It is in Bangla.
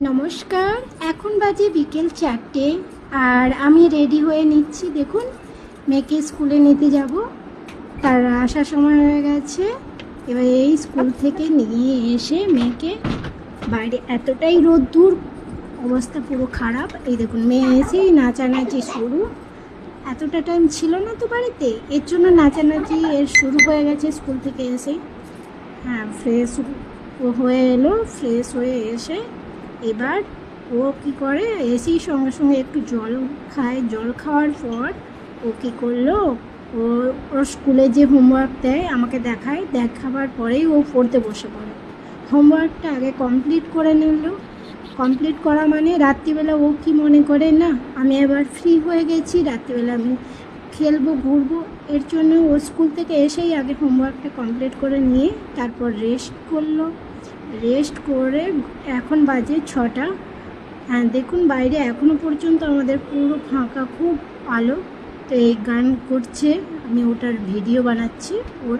নমস্কার, এখন বাজে বিকেল 4টে আর আমি রেডি হয়ে নিচ্ছি। দেখুন, মেয়েকে স্কুলে নিতে যাব, তার আসার সময় হয়ে গেছে। এবার এই স্কুল থেকে নিয়ে এসে মেয়েকে বাইরে এতটাই রোদ্দুর, অবস্থা পুরো খারাপ। এই দেখুন, মেয়ে এসেই নাচানাচি শুরু। এতটা টাইম ছিল না তো বাড়িতে, এর জন্য নাচানাচি এর শুরু হয়ে গেছে স্কুল থেকে এসেই। হ্যাঁ, ফ্রেশ হয়ে এলো, ফ্রেশ হয়ে এসে এবার ও কী করে, এসেই সঙ্গে সঙ্গে একটু জল খায়। জল খাওয়ার পর ও কী করলো, ওর স্কুলে যে হোমওয়ার্ক দেয় আমাকে দেখায়, দেখাবার পরেই ও পড়তে বসে পড়ে। হোমওয়ার্কটা আগে কমপ্লিট করে নিল। কমপ্লিট করা মানে রাত্রিবেলা ও কি মনে করে, না আমি এবার ফ্রি হয়ে গেছি, রাত্রিবেলা আমি খেলবো ঘুরবো, এর জন্য ও স্কুল থেকে এসেই আগে হোমওয়ার্কটা কমপ্লিট করে নিয়ে তারপর রেস্ট করলো। রেস্ট করে এখন বাজে 6টা। হ্যাঁ, দেখুন বাইরে এখনও পর্যন্ত আমাদের পুরো ফাঁকা, খুব আলো। তো এই গান করছে, আমি ওটার ভিডিও বানাচ্ছি ওর।